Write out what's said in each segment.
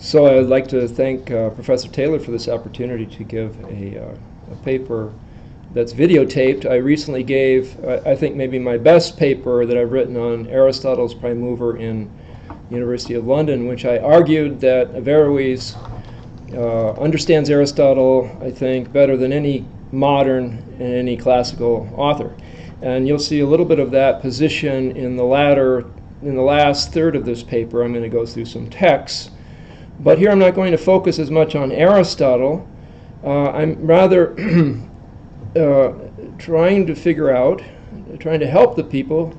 So I would like to thank Professor Taylor for this opportunity to give a paper that's videotaped. I recently gave, I think, maybe my best paper that I've written on Aristotle's prime mover in University of London, which I argued that Averroes understands Aristotle, I think, better than any modern and any classical author. And you'll see a little bit of that position in the last third of this paper. I'm going to go through some texts. But here I'm not going to focus as much on Aristotle. I'm rather trying to help the people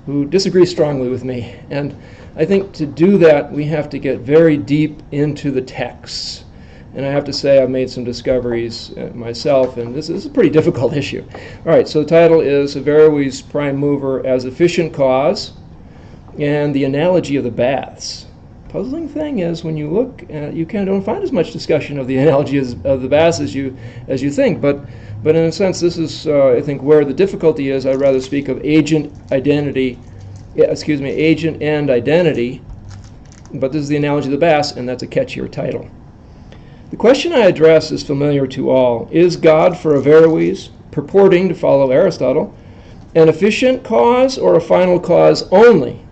who disagree strongly with me. And I think to do that, we have to get very deep into the texts. And I have to say I've made some discoveries myself, and this is a pretty difficult issue. All right, so the title is Averroes' Prime Mover as Efficient Cause and the Analogy of the Baths. Puzzling thing is, when you look, you kind of don't find as much discussion of the analogy of the baths as you think. But in a sense, this is, I think, where the difficulty is. I'd rather speak of agent and identity. But this is the analogy of the baths, and that's a catchier title. The question I address is familiar to all. Is God, for Averroes, purporting to follow Aristotle, an efficient cause or a final cause only?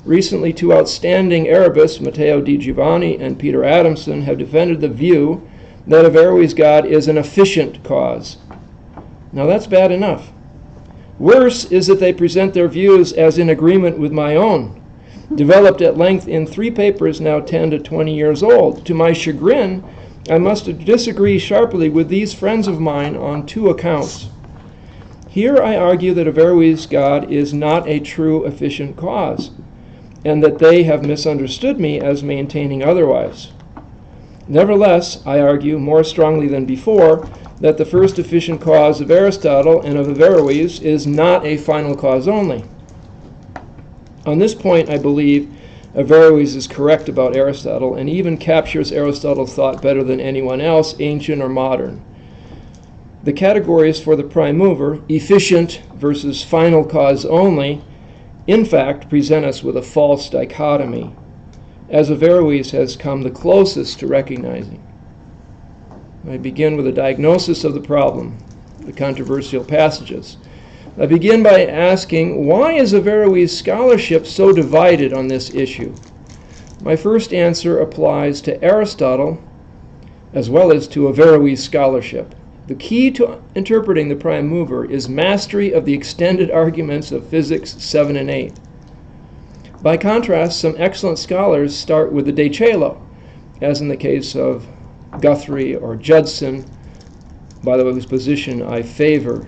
Recently, two outstanding Arabists, Matteo Di Giovanni and Peter Adamson, have defended the view that Averroes' God is an efficient cause. Now that's bad enough. Worse is that they present their views as in agreement with my own, developed at length in 3 papers now 10 to 20 years old. To my chagrin, I must disagree sharply with these friends of mine on 2 accounts. Here I argue that Averroes' God is not a true efficient cause, and that they have misunderstood me as maintaining otherwise. Nevertheless, I argue more strongly than before that the first efficient cause of Aristotle and of Averroes is not a final cause only. On this point, I believe Averroes is correct about Aristotle and even captures Aristotle's thought better than anyone else, ancient or modern. The categories for the prime mover, efficient versus final cause only, in fact, present us with a false dichotomy, as Averroes has come the closest to recognizing. I begin with a diagnosis of the problem, the controversial passages. I begin by asking, why is Averroes' scholarship so divided on this issue? My first answer applies to Aristotle as well as to Averroes' scholarship. The key to interpreting the prime mover is mastery of the extended arguments of physics 7 and 8. By contrast, some excellent scholars start with the De Coelo, as in the case of Guthrie or Judson, by the way, whose position I favor,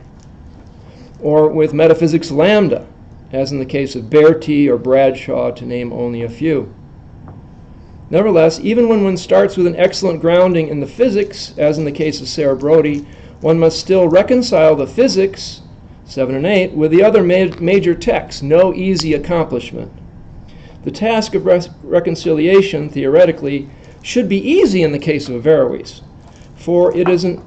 or with metaphysics lambda, as in the case of Berti or Bradshaw, to name only a few. Nevertheless, even when one starts with an excellent grounding in the physics, as in the case of Sarah Brodie, one must still reconcile the physics, 7 and 8, with the other major texts, no easy accomplishment. The task of reconciliation, theoretically, should be easy in the case of Averroes, for it is an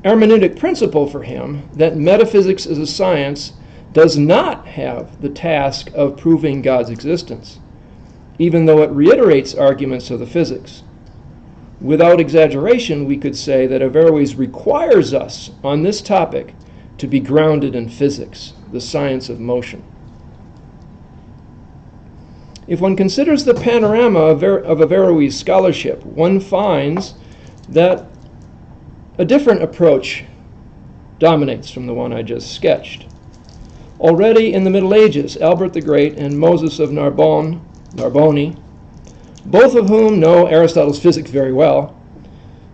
hermeneutic principle for him that metaphysics as a science does not have the task of proving God's existence, even though it reiterates arguments of the physics. Without exaggeration, we could say that Averroes requires us on this topic to be grounded in physics, the science of motion. If one considers the panorama of Averroes' scholarship, one finds that a different approach dominates from the one I just sketched. Already in the Middle Ages, Albert the Great and Moses of Narbonne, both of whom know Aristotle's physics very well,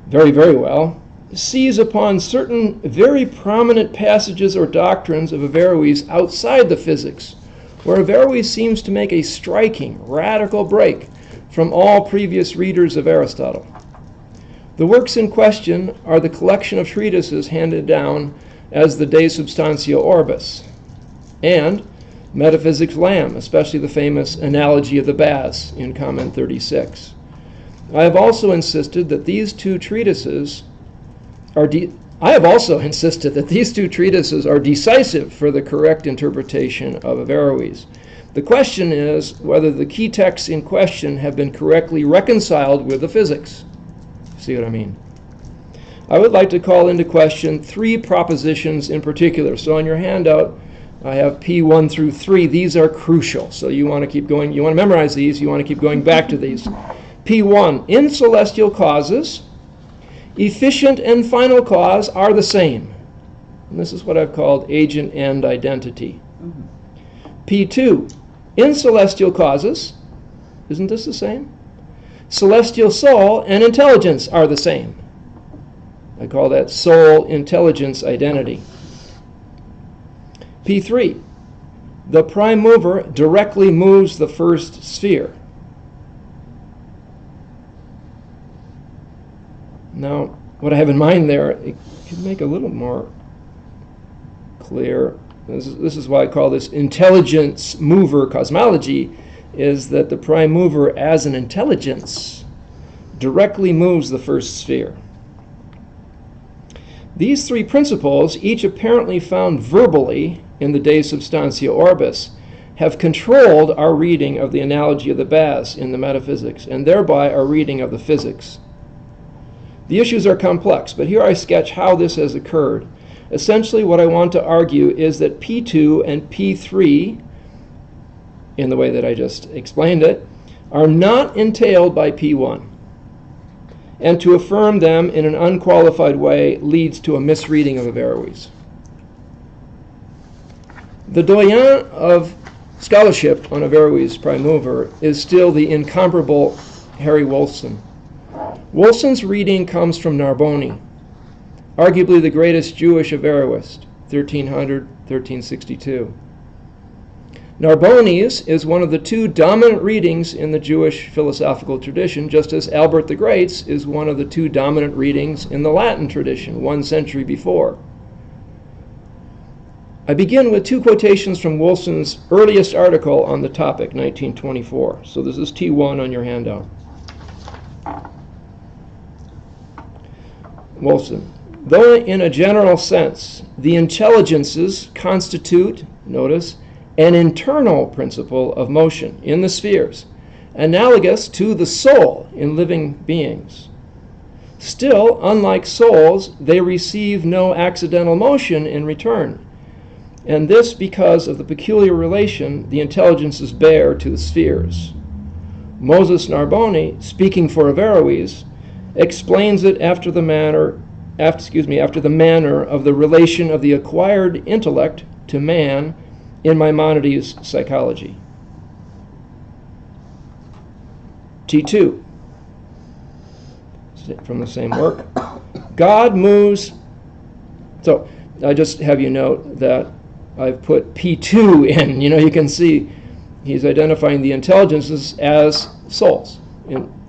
very, very well, seize upon certain very prominent passages or doctrines of Averroes outside the physics, where Averroes seems to make a striking, radical break from all previous readers of Aristotle. The works in question are the collection of treatises handed down as the De Substantia Orbis, and Metaphysics Lamb, especially the famous Analogy of the Baths in Comment 36. I have also insisted that these two treatises are decisive for the correct interpretation of Averroes. The question is whether the key texts in question have been correctly reconciled with the physics. See what I mean? I would like to call into question 3 propositions in particular. So on your handout, I have P1 through 3. These are crucial. So you want to keep going. You want to memorize these. You want to keep going back to these. P1, in celestial causes, efficient and final cause are the same. And this is what I've called agent and identity. P2, in celestial causes, isn't this the same? Celestial soul and intelligence are the same. I call that soul intelligence identity. P3, the prime mover directly moves the first sphere. Now, what I have in mind there, it can make a little more clear. This is why I call this intelligence mover cosmology, is that the prime mover as an intelligence directly moves the first sphere. These 3 principles, each apparently found verbally in the De Substantia Orbis, have controlled our reading of the analogy of the baths in the metaphysics, and thereby our reading of the physics. The issues are complex, but here I sketch how this has occurred. Essentially, what I want to argue is that P2 and P3, in the way that I just explained it, are not entailed by P1. And to affirm them in an unqualified way leads to a misreading of Averroes. The doyen of scholarship on Averroes' prime mover is still the incomparable Harry Wolfson. Wolfson's reading comes from Narboni, arguably the greatest Jewish Averroist, 1300-1362. Narboni's is one of the 2 dominant readings in the Jewish philosophical tradition, just as Albert the Great's is one of the 2 dominant readings in the Latin tradition, 1 century before. I begin with 2 quotations from Wolfson's earliest article on the topic, 1924. So this is T1 on your handout. Wolfson, though in a general sense, the intelligences constitute, notice, an internal principle of motion in the spheres, analogous to the soul in living beings. Still, unlike souls, they receive no accidental motion in return, and this because of the peculiar relation the intelligences bear to the spheres. Moses Narboni, speaking for Averroes, explains it after the manner of the relation of the acquired intellect to man in Maimonides' psychology. T2, from the same work. God moves. So I just have you note that I've put P2 in. You can see he's identifying the intelligences as souls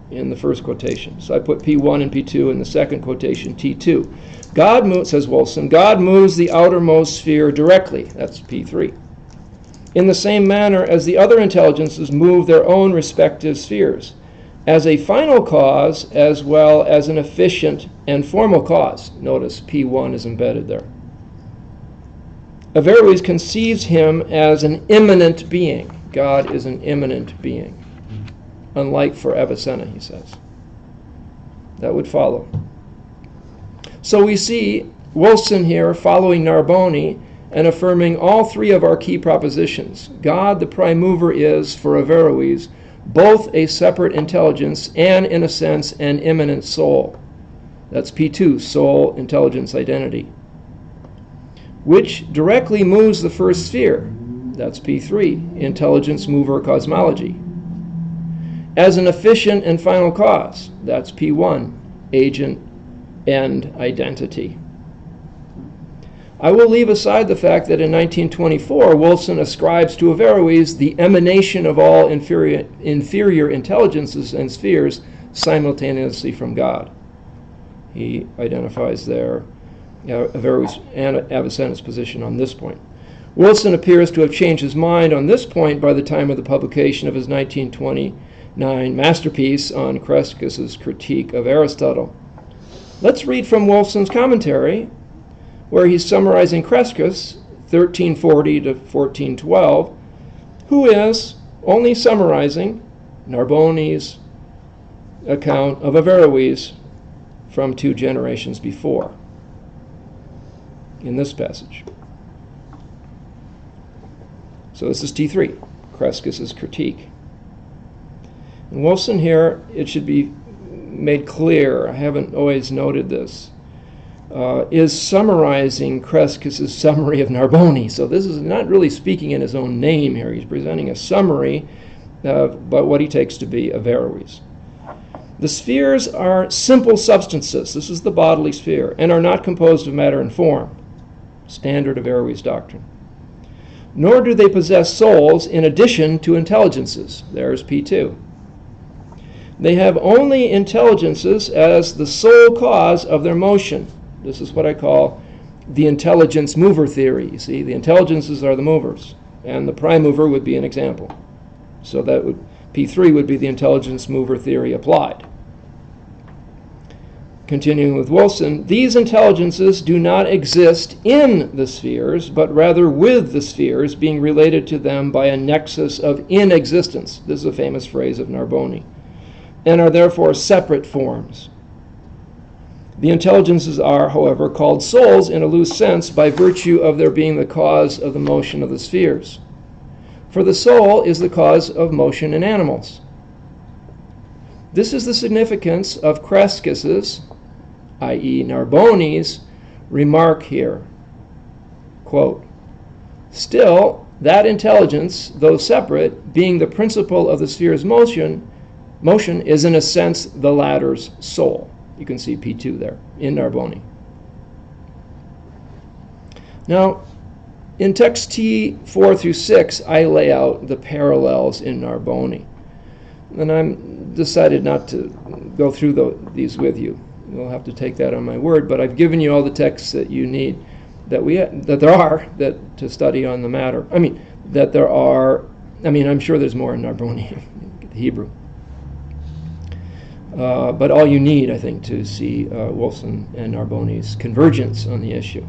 in the first quotation. So I put P1 and P2 in the second quotation, T2. God moves, says Wolfson, God moves the outermost sphere directly. That's P3. In the same manner as the other intelligences move their own respective spheres, as a final cause as well as an efficient and formal cause. Notice P1 is embedded there. Averroes conceives him as an immanent being. God is an immanent being. Unlike for Avicenna, he says. That would follow. So we see Wolfson here following Narboni and affirming all 3 of our key propositions. God, the prime mover, is, for Averroes, both a separate intelligence and, in a sense, an immanent soul. That's P2, soul, intelligence, identity. Which directly moves the first sphere. That's P3, intelligence, mover, cosmology. As an efficient and final cause. That's P1, agent and identity. I will leave aside the fact that in 1924, Wolfson ascribes to Averroes the emanation of all inferior intelligences and spheres simultaneously from God. He identifies there Averroes and Avicenna's position on this point. Wolfson appears to have changed his mind on this point by the time of the publication of his 1929 masterpiece on Crescus's critique of Aristotle. Let's read from Wolfson's commentary, where he's summarizing Crescus, 1340 to 1412, who is only summarizing Narboni's account of Averroes from 2 generations before in this passage. So this is T3, Crescus's critique. And Wilson here, it should be made clear, I haven't always noted this, is summarizing Crescus's summary of Narboni. So this is not really speaking in his own name here. He's presenting a summary of what he takes to be Averroes. The spheres are simple substances, this is the bodily sphere, and are not composed of matter and form, standard Averroes doctrine. Nor do they possess souls in addition to intelligences. There's P2. They have only intelligences as the sole cause of their motion. This is what I call the intelligence mover theory. You see, the intelligences are the movers, and the prime mover would be an example. So that would, P3 would be the intelligence mover theory applied. Continuing with Wilson, these intelligences do not exist in the spheres, but rather with the spheres, being related to them by a nexus of inexistence. This is a famous phrase of Narboni. And are therefore separate forms. The intelligences are, however, called souls in a loose sense by virtue of their being the cause of the motion of the spheres. For the soul is the cause of motion in animals. This is the significance of Crescus's, i.e. Narboni's, remark here. Quote, still, that intelligence, though separate, being the principle of the sphere's motion is in a sense the latter's soul. You can see P2 there in Narboni. Now, in text T4 through 6, I lay out the parallels in Narboni. And I'm decided not to go through these with you. You'll have to take that on my word, but I've given you all the texts that you need, that there are to study on the matter. I'm sure there's more in Narboni, the Hebrew. But all you need, I think, to see Wilson and Narboni's convergence on the issue.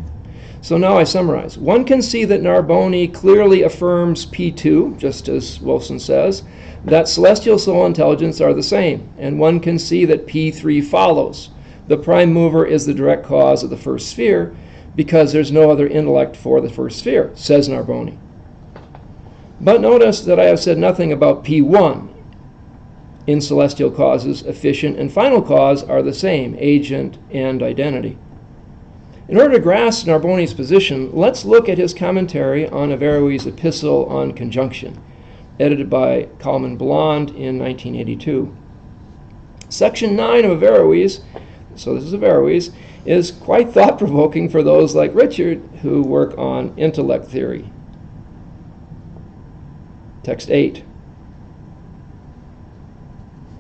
So now I summarize. One can see that Narboni clearly affirms P2, just as Wilson says, that celestial soul and intelligence are the same, and one can see that P3 follows. The prime mover is the direct cause of the first sphere because there's no other intellect for the first sphere, says Narboni. But notice that I have said nothing about P1. In celestial causes, efficient and final cause are the same, agent and identity. In order to grasp Narboni's position, let's look at his commentary on Averroes' Epistle on Conjunction, edited by Kalman Blond in 1982. Section 9 of Averroes, so this is Averroes, is quite thought-provoking for those like Richard who work on intellect theory. Text 8.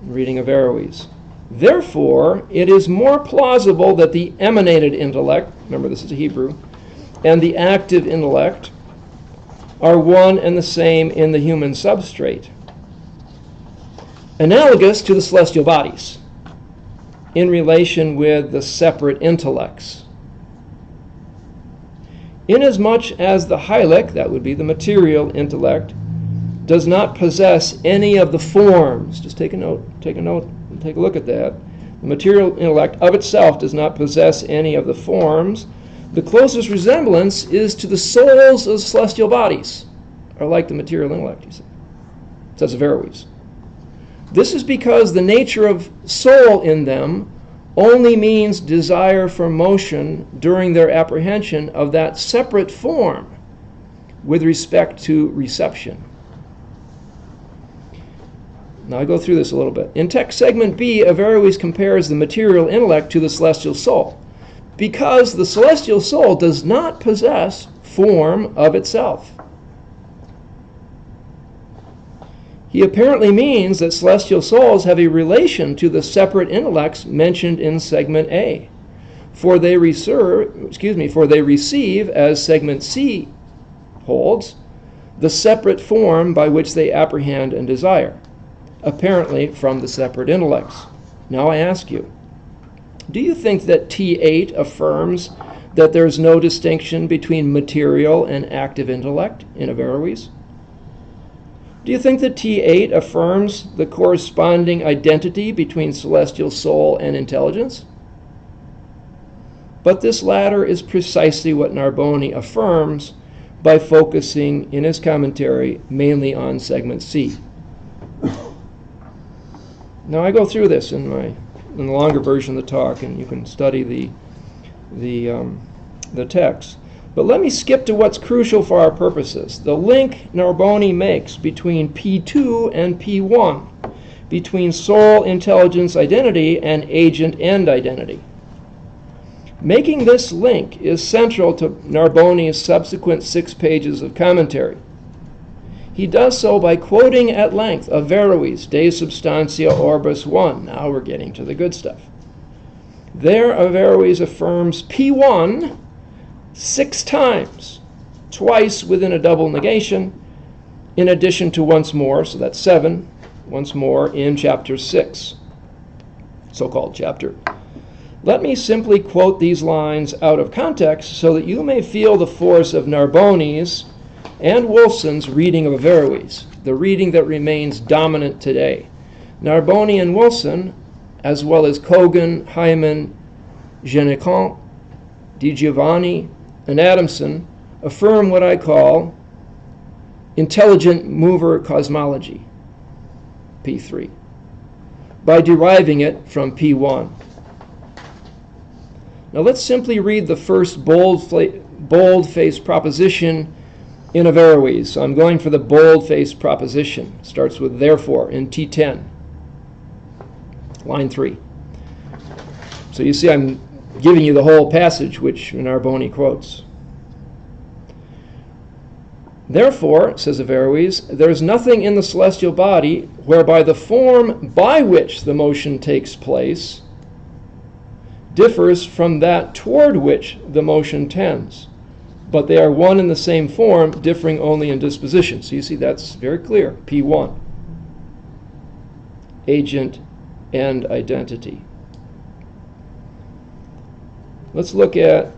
Reading Averroes. Therefore, it is more plausible that the emanated intellect, remember this is a Hebrew, and the active intellect are one and the same in the human substrate, analogous to the celestial bodies in relation with the separate intellects. Inasmuch as the hylek, that would be the material intellect, does not possess any of the forms. Just take a look at that. The material intellect of itself does not possess any of the forms. The closest resemblance is to the souls of celestial bodies, are like the material intellect, you see. Says Averroes. This is because the nature of soul in them only means desire for motion during their apprehension of that separate form with respect to reception. Now I go through this a little bit. In text segment B, Averroes compares the material intellect to the celestial soul because the celestial soul does not possess form of itself. He apparently means that celestial souls have a relation to the separate intellects mentioned in segment A, for they receive, as segment C holds, the separate form by which they apprehend and desire, apparently from the separate intellects. Now I ask you, do you think that T8 affirms that there's no distinction between material and active intellect in Averroes? Do you think that T8 affirms the corresponding identity between celestial soul and intelligence? But this latter is precisely what Narboni affirms by focusing in his commentary mainly on segment C. Now I go through this in the longer version of the talk, and you can study the text. But let me skip to what's crucial for our purposes. The link Narboni makes between P2 and P1, between soul, intelligence, identity, and agent end identity. Making this link is central to Narboni's subsequent 6 pages of commentary. He does so by quoting at length Averroes, De Substantia Orbis 1. Now we're getting to the good stuff. There, Averroes affirms P1 6 times, twice within a double negation, in addition to once more, so that's 7, once more in chapter 6, so-called chapter. Let me simply quote these lines out of context so that you may feel the force of Narboni's and Wolfson's reading of Averroes, the reading that remains dominant today. Narboni and Wolfson, as well as Kogan, Hyman, Genicant, Di Giovanni, and Adamson, affirm what I call intelligent mover cosmology, P3, by deriving it from P1. Now let's simply read the first bold-faced proposition in Averroes. So I'm going for the bold-faced proposition. It starts with therefore in T10, line 3. So you see I'm giving you the whole passage which Narboni quotes. Therefore, says Averroes, there is nothing in the celestial body whereby the form by which the motion takes place differs from that toward which the motion tends, but they are one and the same form, differing only in disposition. So you see that's very clear. P1, agent and identity. Let's look at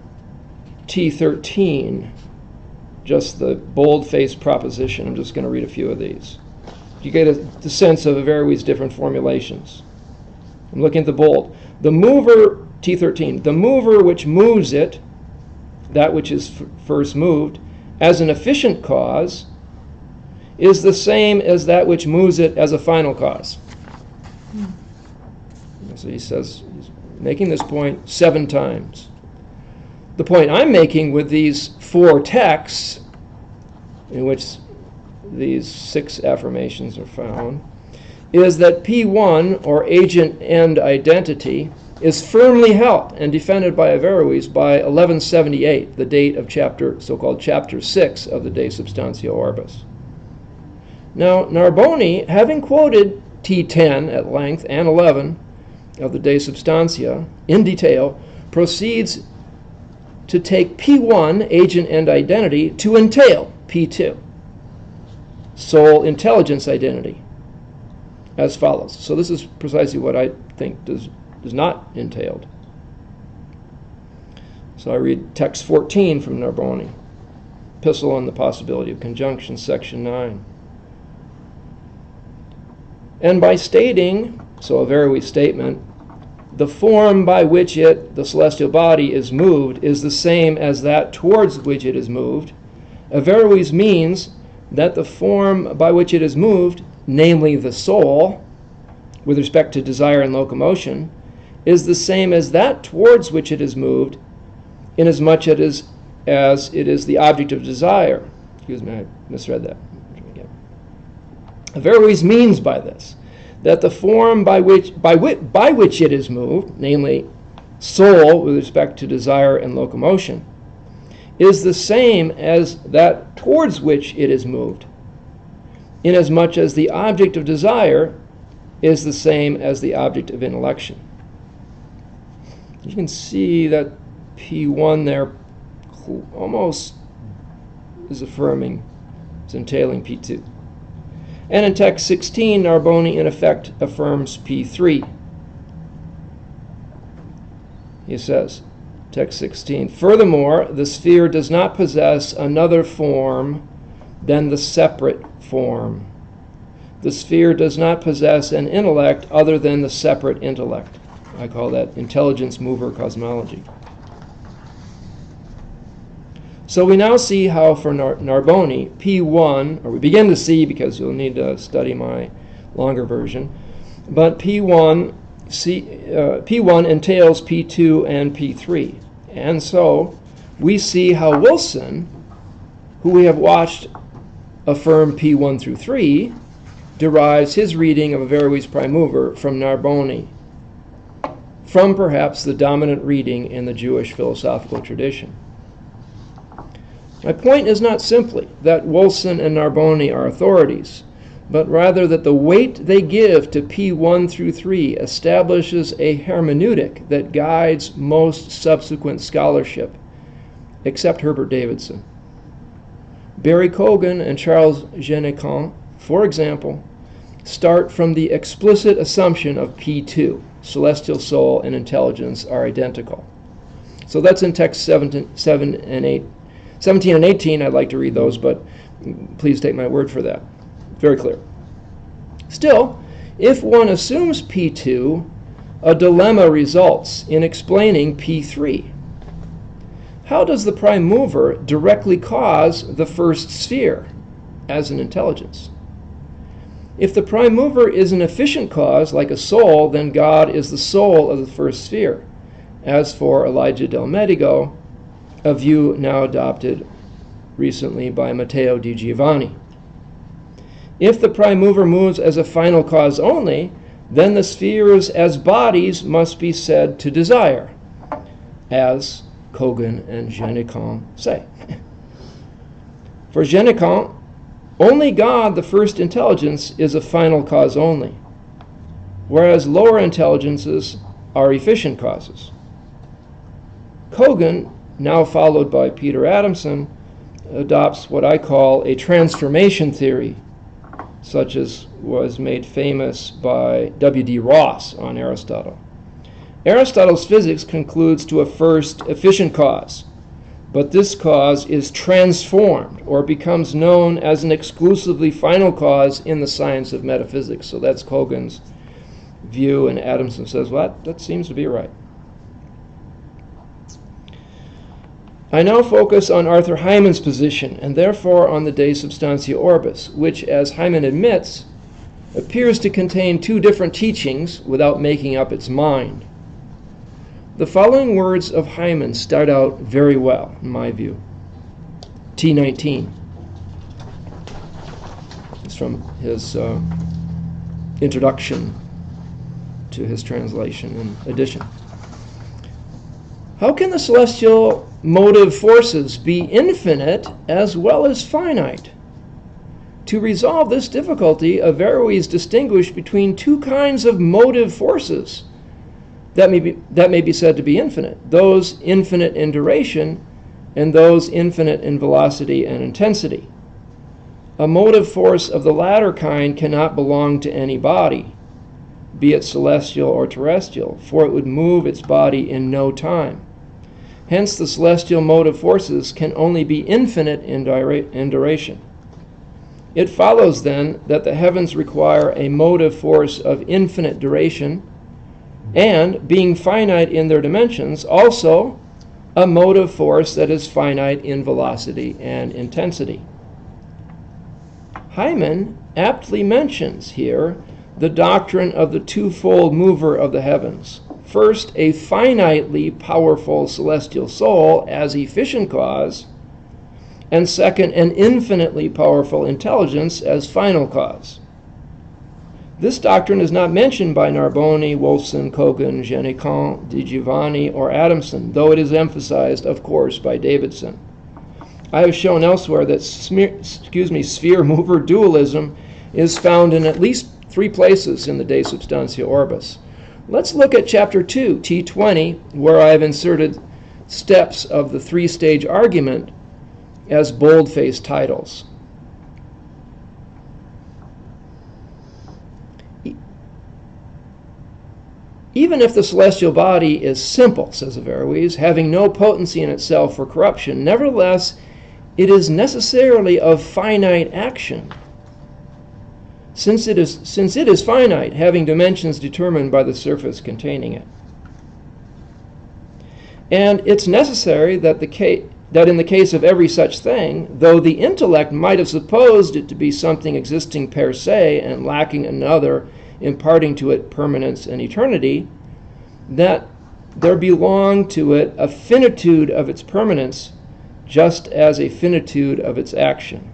T13, just the bold-faced proposition. I'm just going to read a few of these. You get the sense of Averroes' different formulations. I'm looking at the bold. The mover, T13, the mover which moves it, that which is first moved, as an efficient cause, is the same as that which moves it as a final cause. So he says, he's making this point 7 times. The point I'm making with these 4 texts, in which these 6 affirmations are found, is that P1, or agent end identity, is firmly held and defended by Averroes by 1178, the date of so-called chapter 6 of the De Substantia Orbis. Now, Narboni, having quoted T10 at length and 11 of the De Substantia in detail, proceeds to take P1, agent end identity, to entail P2, soul intelligence identity, as follows. So this is precisely what I think does not entailed. So I read text 14 from Narboni, Epistle on the Possibility of Conjunction, section 9. And by stating, so Averroes' statement, the form by which the celestial body, is moved is the same as that towards which it is moved, Averroes means that the form by which it is moved, namely the soul, with respect to desire and locomotion, is the same as that towards which it is moved, inasmuch as it is the object of desire. Excuse me, I misread that. Averroes means by this that the form by which it is moved, namely soul with respect to desire and locomotion, is the same as that towards which it is moved, inasmuch as the object of desire is the same as the object of intellection. You can see that P1 there almost is affirming, is entailing P2. And in text 16, Narboni in effect affirms P3. He says, text 16, furthermore, the sphere does not possess another form than the separate form, The sphere does not possess an intellect other than the separate intellect. I call that intelligence mover cosmology. So we now see how for Narboni, P1, or we begin to see because you'll need to study my longer version, but P1 entails P2 and P3. And so we see how Wilson, who we have watched affirm P1 through 3, derives his reading of Averroes prime mover from Narboni, from perhaps the dominant reading in the Jewish philosophical tradition. My point is not simply that Wilson and Narboni are authorities, but rather that the weight they give to P1 through 3 establishes a hermeneutic that guides most subsequent scholarship, except Herbert Davidson. Barry Cogan and Charles Génécamp, for example, start from the explicit assumption of P2, celestial soul and intelligence are identical. So that's in text 17 and 18. I'd like to read those, but please take my word for that. Very clear. Still, if one assumes P2, a dilemma results in explaining P3. How does the prime mover directly cause the first sphere as an intelligence? If the prime mover is an efficient cause, like a soul, then God is the soul of the first sphere, as for Elijah del Medigo, a view now adopted recently by Matteo di Giovanni. If the prime mover moves as a final cause only, then the spheres as bodies must be said to desire, as Cogan and Génécamp say. For Génécamp, only God, the first intelligence, is a final cause only, whereas lower intelligences are efficient causes. Cogan, now followed by Peter Adamson, adopts what I call a transformation theory, such as was made famous by W.D. Ross on Aristotle. Aristotle's physics concludes to a first efficient cause, but this cause is transformed or becomes known as an exclusively final cause in the science of metaphysics. So that's Cogan's view, and Adamson says, well, that seems to be right. I now focus on Arthur Hyman's position, and therefore on the De Substantia Orbis, which, as Hyman admits, appears to contain two different teachings without making up its mind. The following words of Hyman start out very well, in my view. T19. It's from his introduction to his translation and edition. How can the celestial motive forces be infinite as well as finite? To resolve this difficulty, Averroes distinguished between two kinds of motive forces that may be said to be infinite, those infinite in duration and those infinite in velocity and intensity. A motive force of the latter kind cannot belong to any body, be it celestial or terrestrial, for it would move its body in no time. Hence, the celestial motive forces can only be infinite in duration. It follows, then, that the heavens require a motive force of infinite duration, and, being finite in their dimensions, also a motive force that is finite in velocity and intensity. Hyman aptly mentions here the doctrine of the twofold mover of the heavens. First, a finitely powerful celestial soul as efficient cause, and second, an infinitely powerful intelligence as final cause. This doctrine is not mentioned by Narboni, Wolfson, Cogan, Génécamp, Di Giovanni, or Adamson, though it is emphasized, of course, by Davidson. I have shown elsewhere that sphere-mover dualism is found in at least 3 places in the De Substantia Orbis. Let's look at chapter 2, T20, where I have inserted steps of the 3-stage argument as bold-faced titles. Even if the celestial body is simple, says Averroes, having no potency in itself for corruption, nevertheless it is necessarily of finite action. since it is finite, having dimensions determined by the surface containing it. And it's necessary that in the case of every such thing, though the intellect might have supposed it to be something existing per se and lacking another, imparting to it permanence and eternity, that there belonged to it a finitude of its permanence, just as a finitude of its action.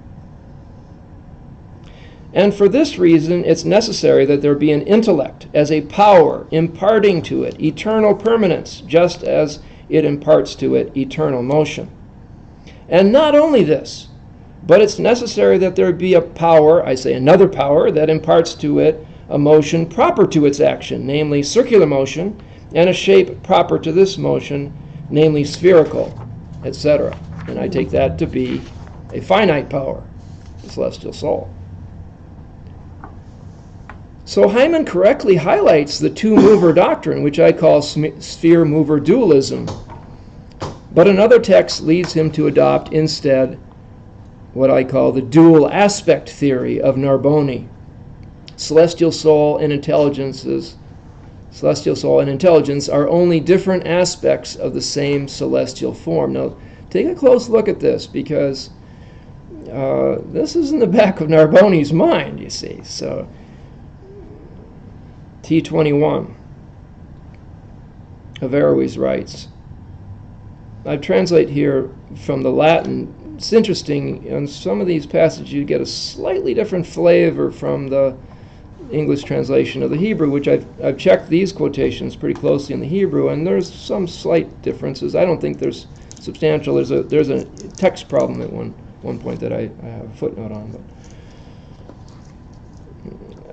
And for this reason, it's necessary that there be an intellect as a power imparting to it eternal permanence, just as it imparts to it eternal motion. And not only this, but it's necessary that there be a power, I say another power, that imparts to it a motion proper to its action, namely circular motion, and a shape proper to this motion, namely spherical, etc. And I take that to be a finite power, the celestial soul. So Hyman correctly highlights the two-mover doctrine, which I call sphere-mover dualism. But another text leads him to adopt instead what I call the dual aspect theory of Narboni. Celestial soul and intelligence are only different aspects of the same celestial form. Now, take a close look at this, because this is in the back of Narboni's mind, you see. So, T21, Averroes writes, I translate here from the Latin. It's interesting, in some of these passages you get a slightly different flavor from the English translation of the Hebrew, which I've checked these quotations pretty closely in the Hebrew, and there's some slight differences. I don't think there's substantial. There's a text problem at one point that I have a footnote on.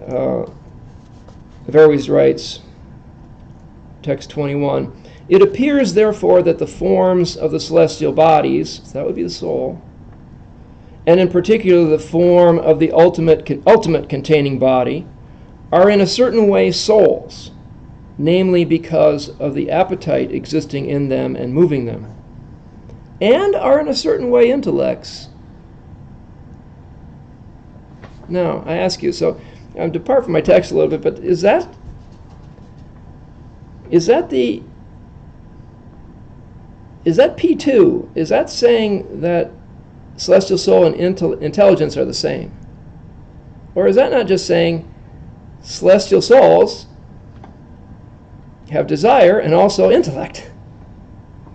But Averroes writes, text 21, it appears, therefore, that the forms of the celestial bodies, so that would be the soul, and in particular the form of the ultimate containing body, are in a certain way souls, namely because of the appetite existing in them and moving them, and are in a certain way intellects. Now, I ask you, so I'm depart from my text a little bit, but is that P2? Is that saying that celestial soul and intelligence are the same? Or is that not just saying celestial souls have desire and also intellect,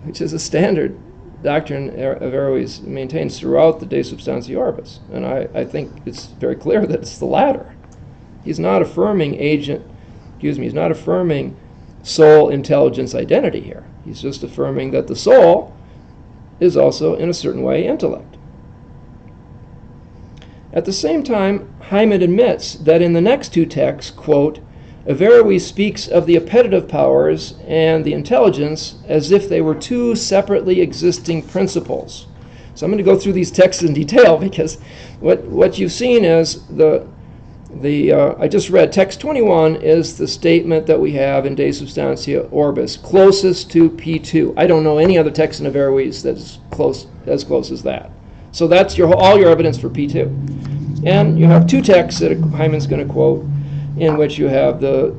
which is a standard doctrine Averroes maintains throughout the De Substantia Orbis? And I think it's very clear that it's the latter. He's not affirming he's not affirming soul intelligence identity here. He's just affirming that the soul is also, in a certain way, intellect. At the same time, Hyman admits that in the next two texts, quote, Averroes speaks of the appetitive powers and the intelligence as if they were two separately existing principles. So I'm going to go through these texts in detail, because what you've seen is I just read text 21 is the statement that we have in De Substantia Orbis, closest to P2. I don't know any other text in Averroes that's as close as that. So that's all your evidence for P2. And you have two texts that Hyman's going to quote, in which you have the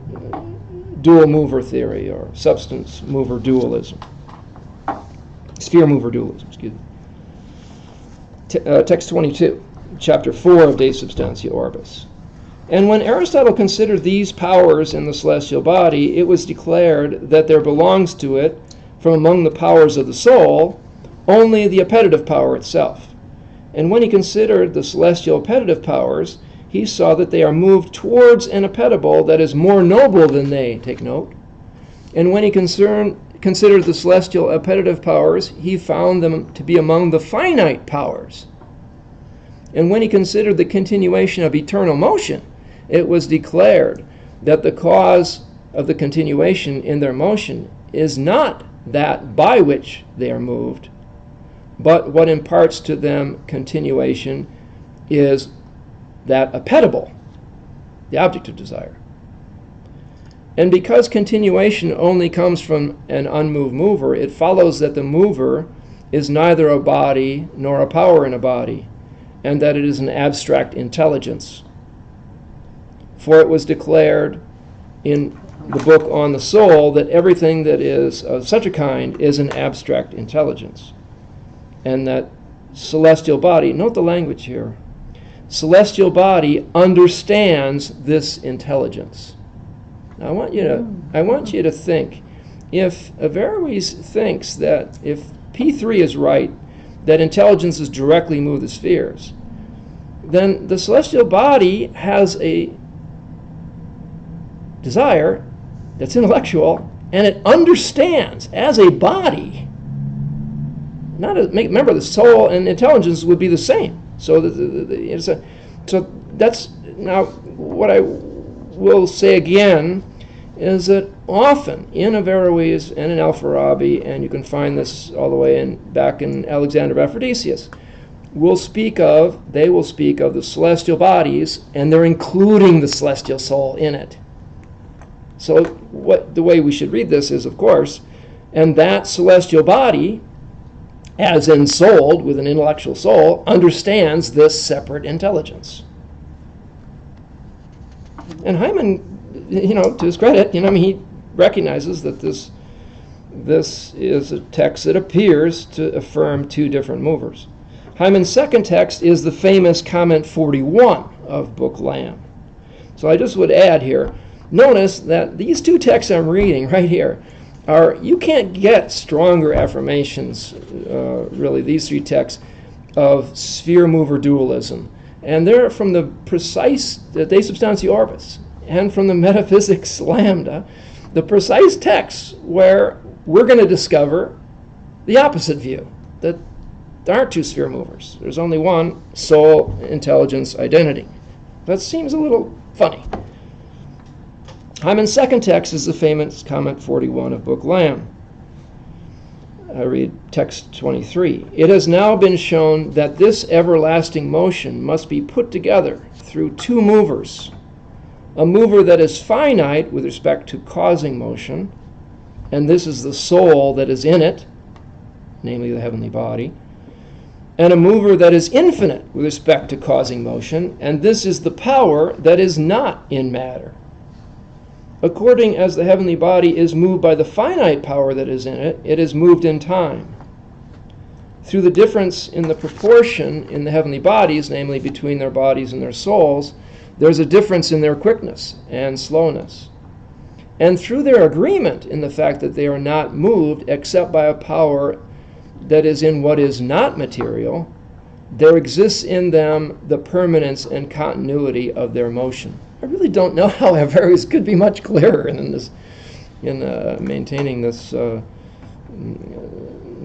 dual mover theory, or substance mover dualism, sphere mover dualism, excuse me. Text 22, chapter 4 of De Substantia Orbis. And when Aristotle considered these powers in the celestial body, it was declared that there belongs to it, from among the powers of the soul, only the appetitive power itself. And when he considered the celestial appetitive powers, he saw that they are moved towards an appetible that is more noble than they, take note. And when he considered the celestial appetitive powers, he found them to be among the finite powers. And when he considered the continuation of eternal motion, it was declared that the cause of the continuation in their motion is not that by which they are moved, but what imparts to them continuation is that appetible, the object of desire. And because continuation only comes from an unmoved mover, it follows that the mover is neither a body nor a power in a body, and that it is an abstract intelligence. For it was declared in the book on the soul that everything that is of such a kind is an abstract intelligence. And that celestial body, note the language here, celestial body understands this intelligence. Now I want you to think, if Averroes thinks that if P3 is right, that intelligences directly move the spheres, then the celestial body has a desire that's intellectual, and it understands as a body. Remember, the soul and intelligence would be the same. So that's now what I will say again is that often in Averroes and in Alfarabi, and you can find this all the way back in Alexander of Aphrodisias, they will speak of the celestial bodies, and they're including the celestial soul in it. So the way we should read this is, of course, and that celestial body, as ensouled with an intellectual soul, understands this separate intelligence. And Hyman, to his credit, he recognizes that this is a text that appears to affirm two different movers. Hyman's second text is the famous comment 41 of Book Lamb. So I just would add here, notice that these two texts I'm reading right here you can't get stronger affirmations, really, these three texts, of sphere mover dualism. And they're from the precise De Substantia Orbis and from the Metaphysics Lambda, the precise texts where we're going to discover the opposite view, that there aren't two sphere movers. There's only one, soul, intelligence, identity. That seems a little funny. Hyman's second text is the famous comment 41 of Book Lamb. I read text 23. It has now been shown that this everlasting motion must be put together through two movers. A mover that is finite with respect to causing motion, and this is the soul that is in it, namely the heavenly body, and a mover that is infinite with respect to causing motion, and this is the power that is not in matter. According as the heavenly body is moved by the finite power that is in it, it is moved in time. Through the difference in the proportion in the heavenly bodies, namely between their bodies and their souls, there's a difference in their quickness and slowness. And through their agreement in the fact that they are not moved except by a power that is in what is not material, there exists in them the permanence and continuity of their motion. I really don't know how Averroes could be much clearer in maintaining this, not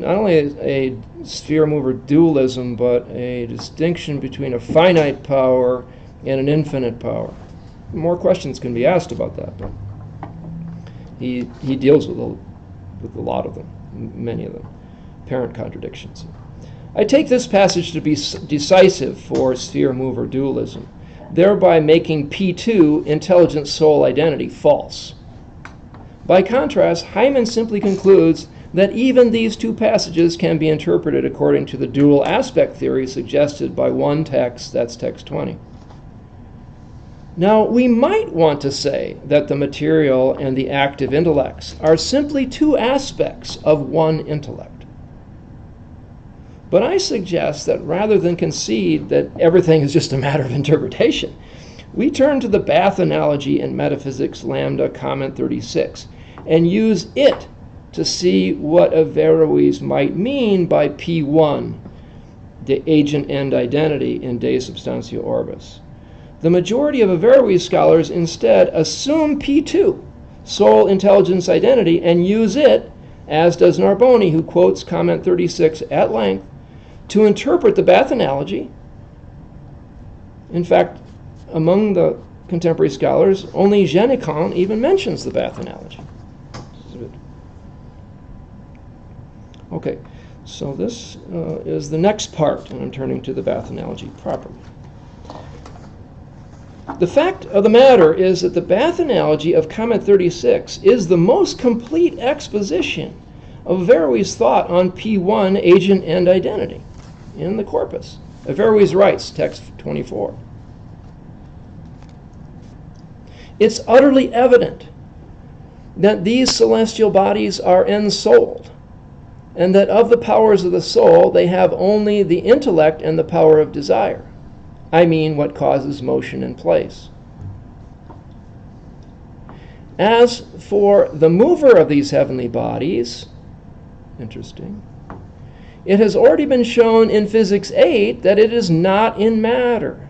only a sphere mover dualism, but a distinction between a finite power and an infinite power. More questions can be asked about that, but he deals with a lot of them, many of them, apparent contradictions. I take this passage to be decisive for sphere mover dualism, thereby making P2, intelligent soul identity, false. By contrast, Hyman simply concludes that even these two passages can be interpreted according to the dual aspect theory suggested by one text, that's text 20. Now, we might want to say that the material and the active intellects are simply two aspects of one intellect. But I suggest that rather than concede that everything is just a matter of interpretation, we turn to the bath analogy in Metaphysics Lambda comment 36 and use it to see what Averroes might mean by P1, the agent-end identity in De Substantia Orbis. The majority of Averroes scholars instead assume P2, soul, intelligence, identity, and use it, as does Narboni, who quotes comment 36 at length, to interpret the bath analogy. In fact, among the contemporary scholars, only Génicon even mentions the bath analogy. Okay, so this is the next part, and I'm turning to the bath analogy properly. The fact of the matter is that the bath analogy of comment 36 is the most complete exposition of Averroes' thought on P1, agent and identity, in the corpus. Averroes writes, text 24. It's utterly evident that these celestial bodies are ensouled, and that of the powers of the soul, they have only the intellect and the power of desire. I mean, what causes motion in place. As for the mover of these heavenly bodies, interesting, it has already been shown in Physics 8 that it is not in matter,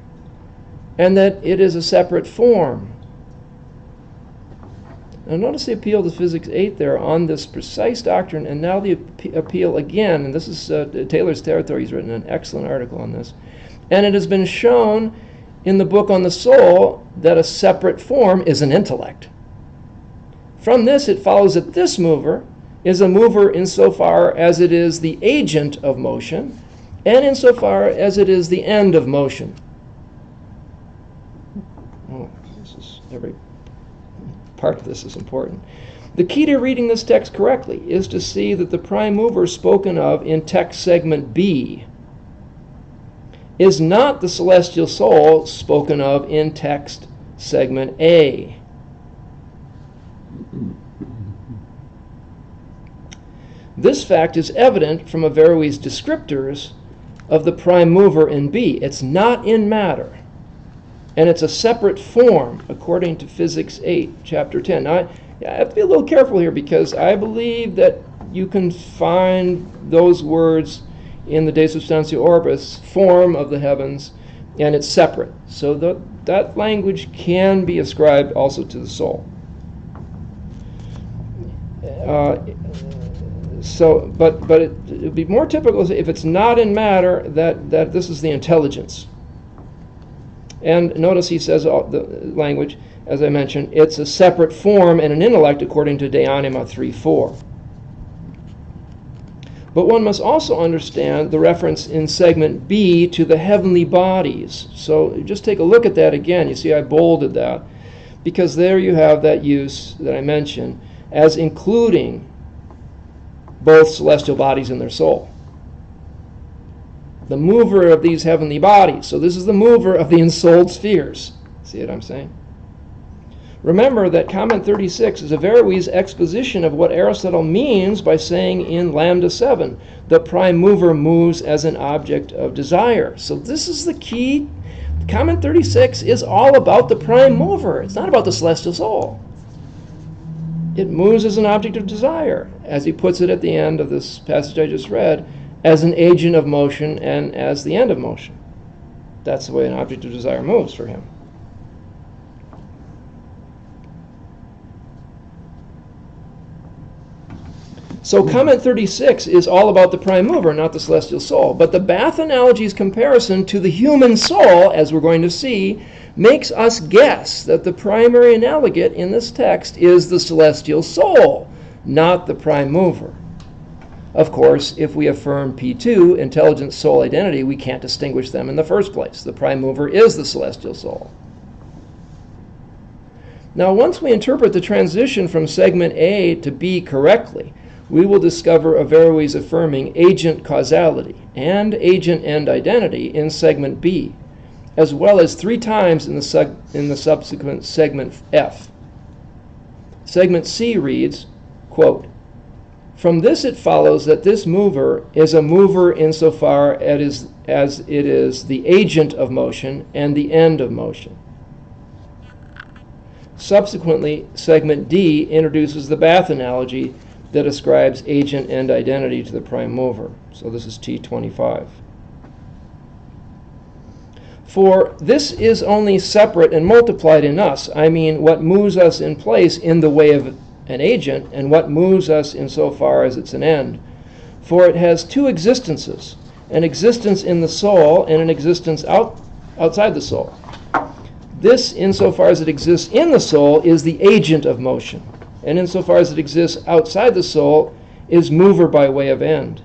and that it is a separate form. Now notice the appeal to Physics 8 there on this precise doctrine, and now the appeal again, and this is Taylor's territory. He's written an excellent article on this. And it has been shown in the book on the soul that a separate form is an intellect. From this, it follows that this mover is a mover insofar as it is the agent of motion, and insofar as it is the end of motion. Oh, this is every part of this is important. The key to reading this text correctly is to see that the prime mover spoken of in text segment B is not the celestial soul spoken of in text segment A. This fact is evident from Averroes' descriptors of the prime mover in B. It's not in matter, and it's a separate form according to Physics 8, Chapter 10. Now, I have to be a little careful here because I believe that you can find those words in the De Substantia Orbis, form of the heavens, and it's separate. So that language can be ascribed also to the soul. But it would be more typical if it's not in matter that this is the intelligence. And notice he says the language, as I mentioned, it's a separate form and an intellect according to De Anima 3:4. But one must also understand the reference in segment B to the heavenly bodies. So just take a look at that again. You see I bolded that because there you have that use that I mentioned as including both celestial bodies and their soul. The mover of these heavenly bodies. So this is the mover of the ensouled spheres. See what I'm saying? Remember that comment 36 is Averroes' exposition of what Aristotle means by saying in Lambda 7, the prime mover moves as an object of desire. So this is the key. Comment 36 is all about the prime mover. It's not about the celestial soul. It moves as an object of desire, as he puts it at the end of this passage I just read, as an agent of motion and as the end of motion. That's the way an object of desire moves for him. So comment 36 is all about the prime mover, not the celestial soul. But the Bath analogy's comparison to the human soul, as we're going to see, makes us guess that the primary analogate in this text is the celestial soul, not the prime mover. Of course, if we affirm P2, intelligent soul identity, we can't distinguish them in the first place. The prime mover is the celestial soul. Now, once we interpret the transition from segment A to B correctly, we will discover Averroes affirming agent causality and agent end identity in segment B, as well as 3 times in the subsequent segment F. Segment C reads, quote, "From this it follows that this mover is a mover insofar as it is the agent of motion and the end of motion." Subsequently, segment D introduces the Bath analogy that ascribes agent end identity to the prime mover. So this is T25. For this is only separate and multiplied in us. I mean, what moves us in place in the way of an agent, and what moves us insofar as it's an end. For it has 2 existences, an existence in the soul and an existence outside the soul. This, insofar as it exists in the soul, is the agent of motion, and insofar as it exists outside the soul, is mover by way of end.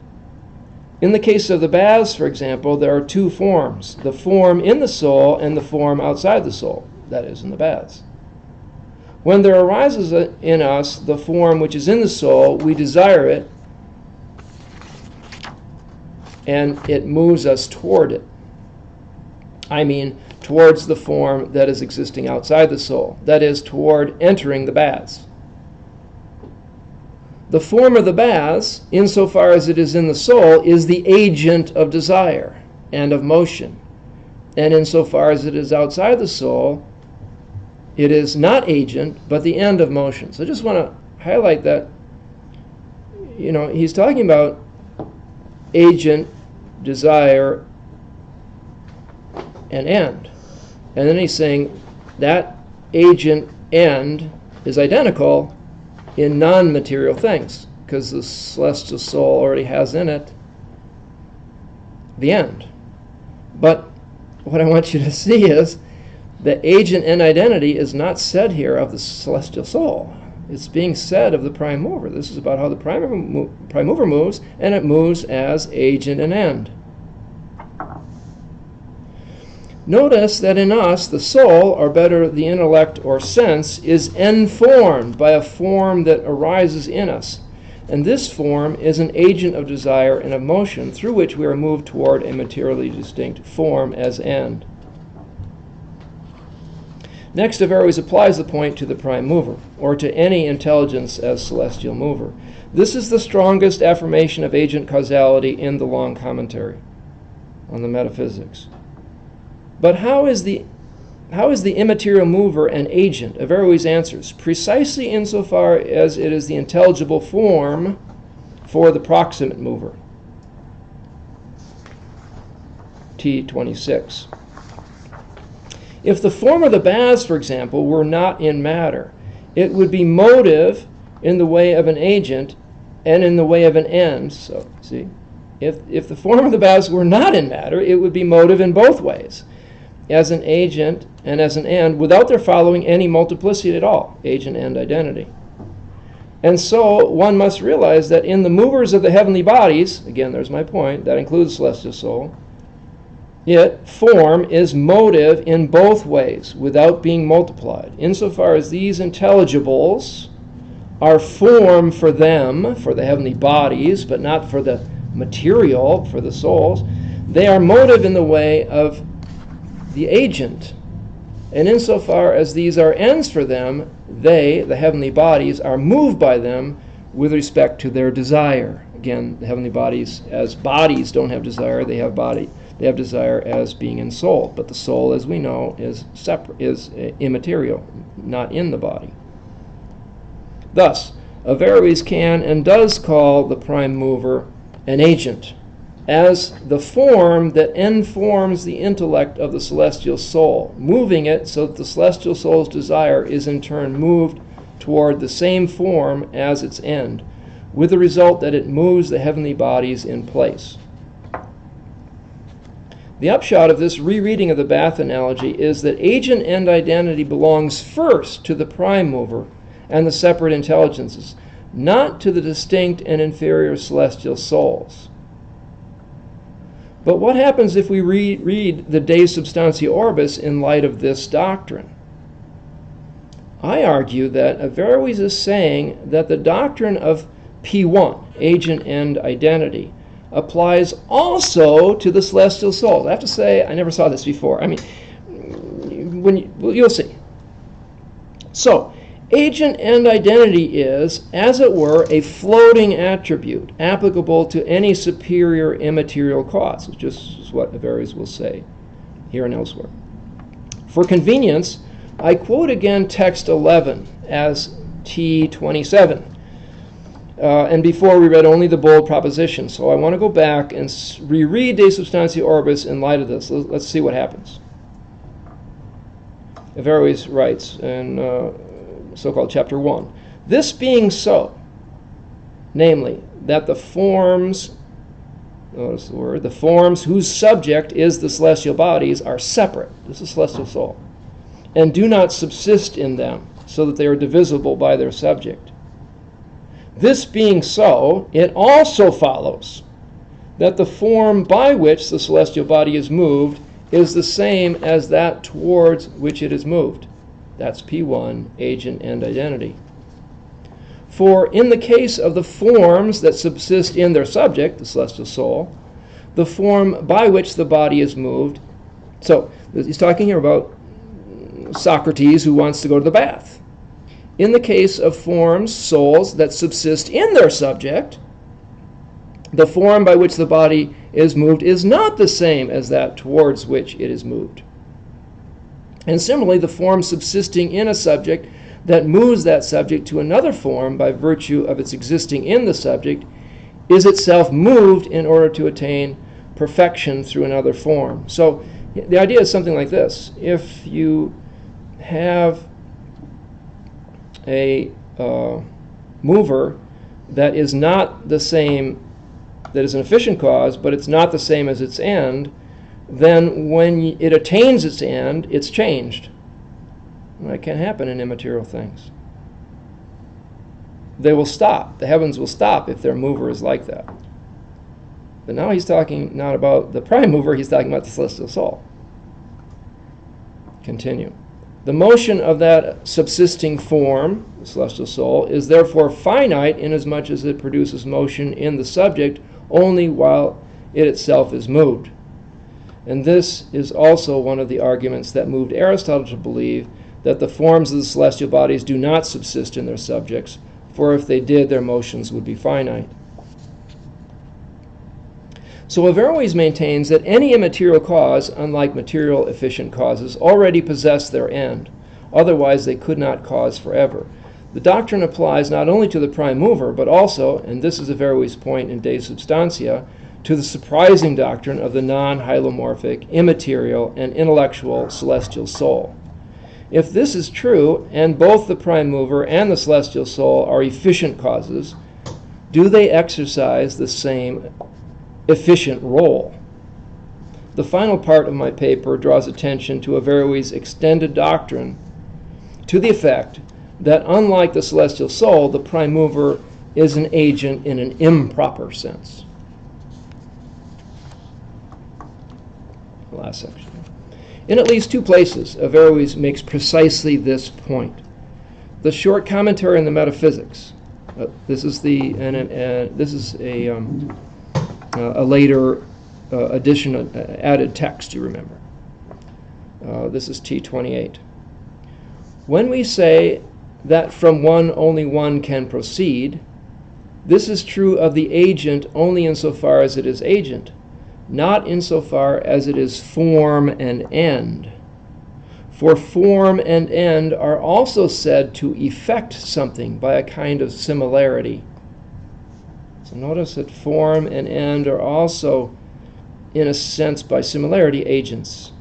In the case of the baths, for example, there are 2 forms, the form in the soul and the form outside the soul, that is, in the baths. When there arises in us the form which is in the soul, we desire it, and it moves us toward it. I mean towards the form that is existing outside the soul, that is, toward entering the baths. The form of the baths, insofar as it is in the soul, is the agent of desire and of motion. And insofar as it is outside the soul, it is not agent, but the end of motion. So I just want to highlight that, he's talking about agent, desire, and end. And then he's saying that agent end is identical in non-material things, because the celestial soul already has in it the end. But what I want you to see is the agent and identity is not said here of the celestial soul. It's being said of the prime mover. This is about how the prime mover moves, and it moves as agent and end. Notice that in us, the soul, or better, the intellect or sense, is informed by a form that arises in us. And this form is an agent of desire and of motion, through which we are moved toward a materially distinct form as end. Next, Averroes applies the point to the prime mover, or to any intelligence as celestial mover. This is the strongest affirmation of agent causality in the long commentary on the metaphysics. But how is the immaterial mover an agent? Averroes answers, precisely insofar as it is the intelligible form for the proximate mover. T26. If the form of the baths, for example, were not in matter, it would be motive in the way of an agent and in the way of an end. So, see, if the form of the baths were not in matter, it would be motive in both ways, as an agent and as an end, without there following any multiplicity at all, agent and identity. And so one must realize that in the movers of the heavenly bodies, again, there's my point, that includes the celestial soul, form is motive in both ways, without being multiplied. Insofar as these intelligibles are form for them, for the heavenly bodies, but not for the material, for the souls, they are motive in the way of the agent. And insofar as these are ends for them, they, the heavenly bodies, are moved by them with respect to their desire. Again, the heavenly bodies, as bodies, don't have desire. They have desire as being in soul. But the soul, as we know, is separate, is immaterial, not in the body. Thus, Averroes can and does call the prime mover an agent, as the form that informs the intellect of the celestial soul, moving it so that the celestial soul's desire is in turn moved toward the same form as its end, with the result that it moves the heavenly bodies in place. The upshot of this rereading of the bath analogy is that agent and identity belongs first to the prime mover and the separate intelligences, not to the distinct and inferior celestial souls. But what happens if we read the De Substantia Orbis in light of this doctrine? I argue that Averroes is saying that the doctrine of P1, agent and identity, applies also to the celestial souls. I have to say, I never saw this before. I mean, you'll see. So, agent and identity is, as it were, a floating attribute applicable to any superior immaterial cause, which is what Averroes will say here and elsewhere. For convenience, I quote again text 11 as T27. And before we read only the bold proposition. So I want to go back and reread De Substantia Orbis in light of this. Let's see what happens. Averroes writes in so-called chapter 1. This being so, namely, that the forms, notice the word, the forms whose subject is the celestial bodies are separate, this is celestial soul, and do not subsist in them, so that they are divisible by their subject. This being so, it also follows that the form by which the celestial body is moved is the same as that towards which it is moved. That's P1, agent and identity. For in the case of the forms that subsist in their subject, the celestial soul, the form by which the body is moved So he's talking here about Socrates who wants to go to the bath. In the case of forms, souls that subsist in their subject, the form by which the body is moved is not the same as that towards which it is moved. And similarly, the form subsisting in a subject that moves that subject to another form by virtue of its existing in the subject is itself moved in order to attain perfection through another form. So the idea is something like this. If you have a mover that is not the same, that is an efficient cause, but it's not the same as its end, then when it attains its end, it's changed. And that can happen in immaterial things. They will stop. The heavens will stop if their mover is like that. But now he's talking not about the prime mover, he's talking about the celestial soul. Continue. The motion of that subsisting form, the celestial soul, is therefore finite inasmuch as it produces motion in the subject only while it itself is moved. And this is also one of the arguments that moved Aristotle to believe that the forms of the celestial bodies do not subsist in their subjects, for if they did, their motions would be finite. So Averroes maintains that any immaterial cause, unlike material efficient causes, already possess their end. Otherwise, they could not cause forever. The doctrine applies not only to the prime mover, but also, and this is Averroes' point in De Substantia, to the surprising doctrine of the non-hylomorphic, immaterial, and intellectual celestial soul. If this is true, and both the prime mover and the celestial soul are efficient causes, do they exercise the same efficient role? The final part of my paper draws attention to Averroes' extended doctrine to the effect that unlike the celestial soul, the prime mover is an agent in an improper sense. The last section. In at least two places, Averroes makes precisely this point. The short commentary on the Metaphysics. This is a later addition, added text, you remember. This is T28. When we say that from one only one can proceed, this is true of the agent only insofar as it is agent, not insofar as it is form and end. For form and end are also said to effect something by a kind of similarity. So notice that form and end are also, in a sense, by similarity, agents.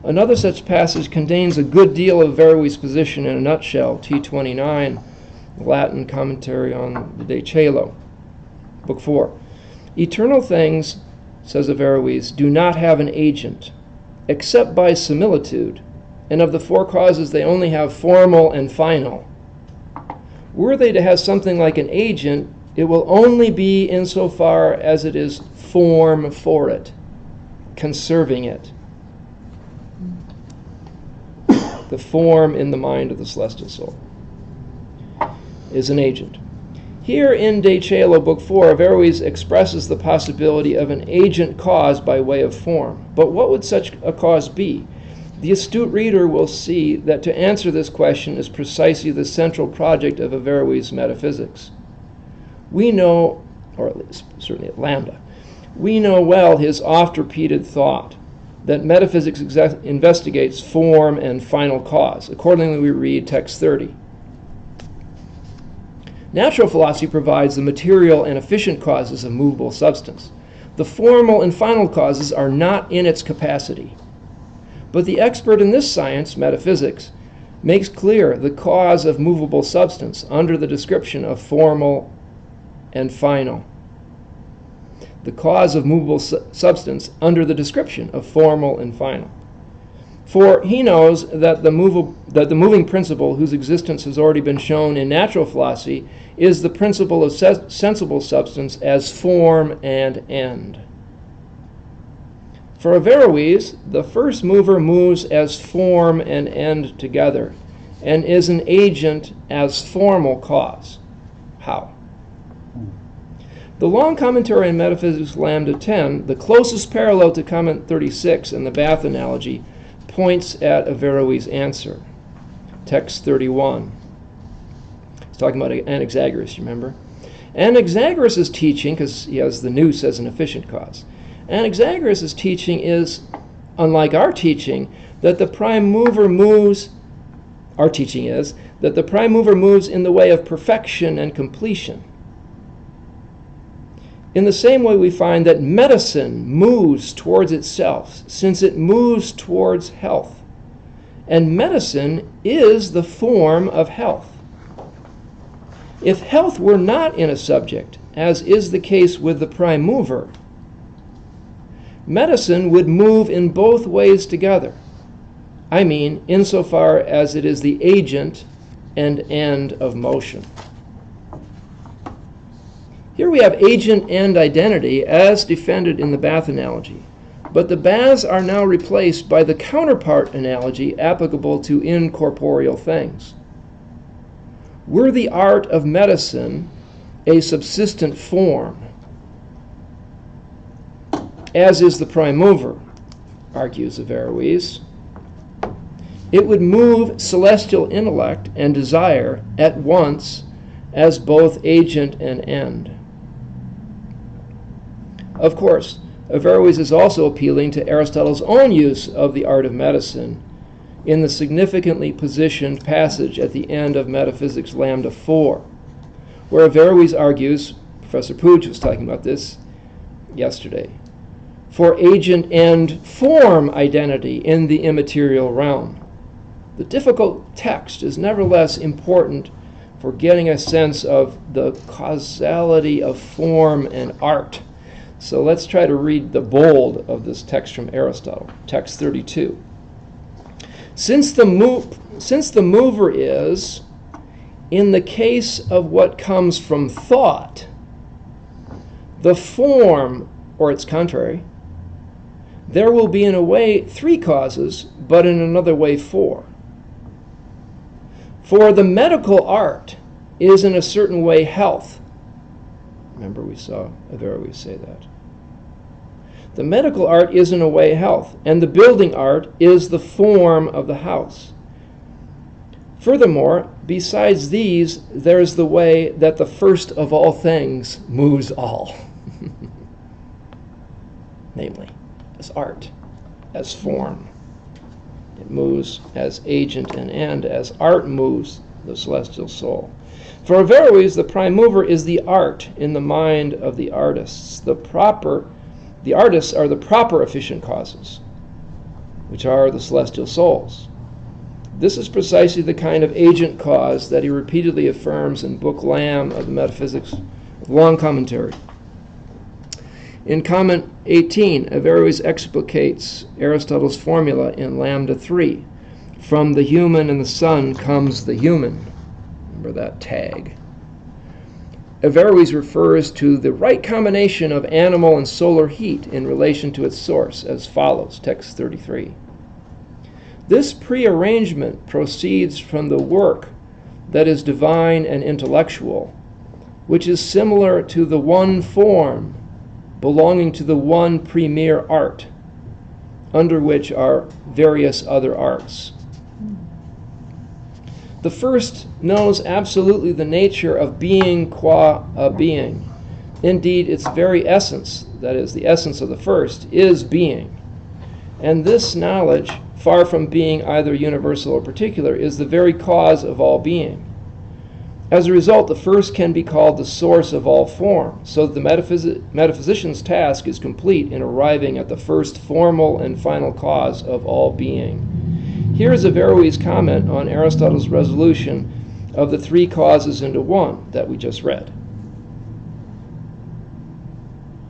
Another such passage contains a good deal of Averroes' position in a nutshell, T29, Latin commentary on the De Caelo, Book 4. Eternal things, says Averroes, do not have an agent, except by similitude, and of the four causes they only have formal and final. Were they to have something like an agent, it will only be insofar as it is form for it, conserving it. The form in the mind of the celestial soul is an agent. Here in De Caelo, Book 4, Averroes expresses the possibility of an agent cause by way of form. But what would such a cause be? The astute reader will see that to answer this question is precisely the central project of Averroes' metaphysics. We know, or at least certainly at Lambda, we know well his oft-repeated thought that metaphysics investigates form and final cause. Accordingly, we read text 30. Natural philosophy provides the material and efficient causes of movable substance. The formal and final causes are not in its capacity. But the expert in this science, metaphysics, makes clear the cause of movable substance under the description of formal and final. The cause of movable substance under the description of formal and final. For he knows that the moving principle, whose existence has already been shown in natural philosophy, is the principle of sensible substance as form and end. For Averroes, the first mover moves as form and end together, and is an agent as formal cause. How? The long commentary on Metaphysics Lambda 10, the closest parallel to comment 36 in the bath analogy, points at Averroes' answer. Text 31. He's talking about Anaxagoras, you remember? Anaxagoras' teaching, because he has the nous as an efficient cause, Anaxagoras' teaching is, unlike our teaching, that the prime mover moves, our teaching is, that the prime mover moves in the way of perfection and completion. In the same way, we find that medicine moves towards itself, since it moves towards health. And medicine is the form of health. If health were not in a subject, as is the case with the prime mover, medicine would move in both ways together. I mean, insofar as it is the agent and end of motion. Here we have agent and identity as defended in the bath analogy, but the baths are now replaced by the counterpart analogy applicable to incorporeal things. Were the art of medicine a subsistent form, as is the prime mover, argues Averroes, it would move celestial intellect and desire at once as both agent and end. Of course, Averroes is also appealing to Aristotle's own use of the art of medicine in the significantly positioned passage at the end of Metaphysics Lambda 4, where Averroes argues, Professor Pooch was talking about this yesterday, for agent and form identity in the immaterial realm. The difficult text is nevertheless important for getting a sense of the causality of form and art. So let's try to read the bold of this text from Aristotle, text 32. Since the mover is, in the case of what comes from thought, the form, or its contrary, there will be in a way 3 causes, but in another way 4. For the medical art is in a certain way health. Remember, we saw Averroes say that. The medical art is in a way health, and the building art is the form of the house. Furthermore, besides these, there is the way that the first of all things moves all. Namely, as art, as form. It moves as agent and end, as art moves the celestial soul. For Averroes, the prime mover is the art in the mind of the artists. The artists are the proper efficient causes, which are the celestial souls. This is precisely the kind of agent cause that he repeatedly affirms in Book Lamb of the Metaphysics of Long Commentary. In comment 18, Averroes explicates Aristotle's formula in Lambda 3. From the human and the sun comes the human. Remember that tag. Averroes refers to the right combination of animal and solar heat in relation to its source as follows, text 33. This prearrangement proceeds from the work that is divine and intellectual, which is similar to the one form belonging to the one premier art, under which are various other arts. The first knows absolutely the nature of being qua a being. Indeed, its very essence, that is, the essence of the first, is being. And this knowledge, far from being either universal or particular, is the very cause of all being. As a result, the first can be called the source of all form, so that the metaphysician's task is complete in arriving at the first formal and final cause of all being. Here is Averroes' comment on Aristotle's resolution of the 3 causes into one that we just read.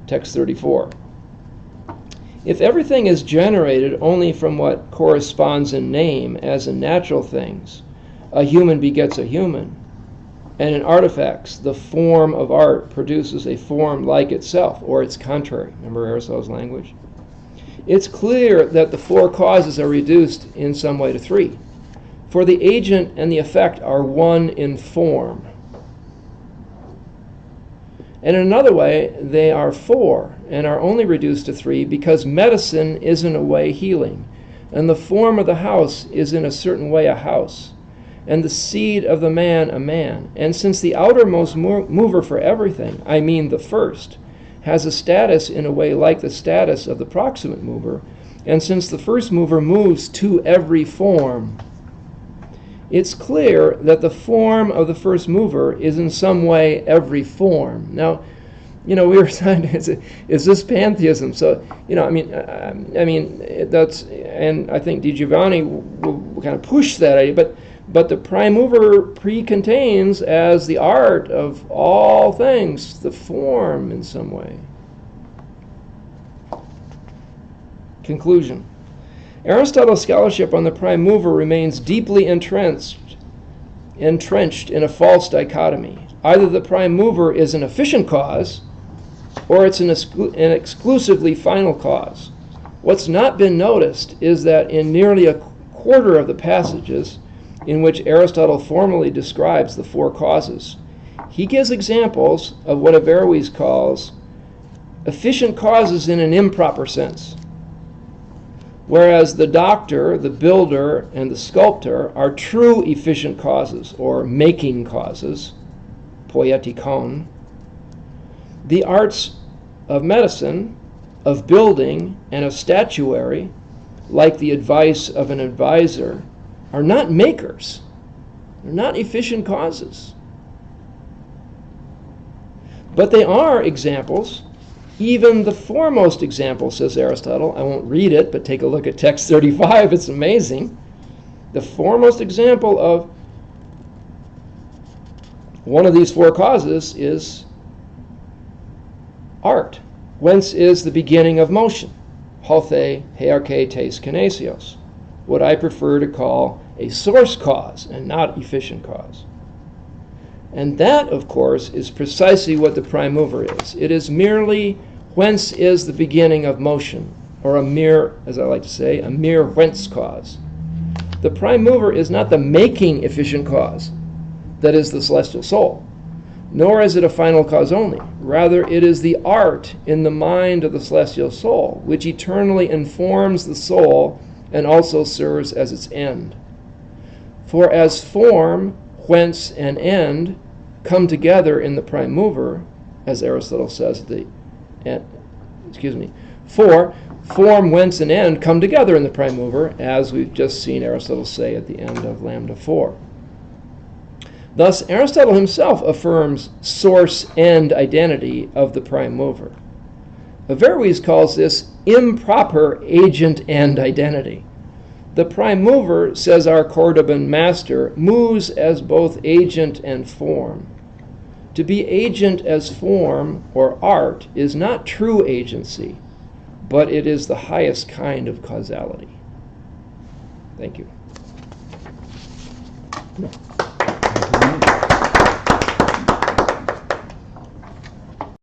Text 34. If everything is generated only from what corresponds in name, as in natural things, a human begets a human, and in artifacts, the form of art produces a form like itself, or its contrary. Remember Aristotle's language? It's clear that the 4 causes are reduced in some way to 3. For the agent and the effect are one in form. And in another way, they are 4 and are only reduced to 3 because medicine is in a way healing, and the form of the house is in a certain way a house, and the seed of the man a man. And since the outermost mover for everything, I mean the first, has a status in a way like the status of the proximate mover, and since the first mover moves to every form, it's clear that the form of the first mover is in some way every form. Now, we were trying to, is this pantheism? So, I mean, that's, and I think Di Giovanni will kind of push that idea, but the prime mover pre-contains as the art of all things, the form in some way. Conclusion. Aristotle's scholarship on the prime mover remains deeply entrenched in a false dichotomy. Either the prime mover is an efficient cause, or it's an exclusively final cause. What's not been noticed is that in nearly a quarter of the passages in which Aristotle formally describes the 4 causes, he gives examples of what Averroes calls efficient causes in an improper sense. Whereas the doctor, the builder, and the sculptor are true efficient causes, or making causes, poietikon. The arts of medicine, of building, and of statuary, like the advice of an advisor, are not makers. They're not efficient causes. But they are examples. Even the foremost example, says Aristotle, I won't read it, but take a look at text 35, it's amazing. The foremost example of one of these 4 causes is art, whence is the beginning of motion, hothe, hearche, tes, kinesios, what I prefer to call a source cause and not efficient cause. And that, of course, is precisely what the prime mover is. It is merely whence is the beginning of motion, or a mere, as I like to say, a mere whence cause. The prime mover is not the making efficient cause, that is the celestial soul, nor is it a final cause only. Rather, it is the art in the mind of the celestial soul, which eternally informs the soul and also serves as its end. For as form, whence, and end come together in the prime mover, as Aristotle says at the end, form, whence, and end come together in the prime mover, as we've just seen Aristotle say at the end of Lambda 4. Thus, Aristotle himself affirms source-end identity of the prime mover. Averroes calls this improper agent-end identity. The prime mover, says our Cordoban master, moves as both agent and form. To be agent as form or art is not true agency, but it is the highest kind of causality. Thank you.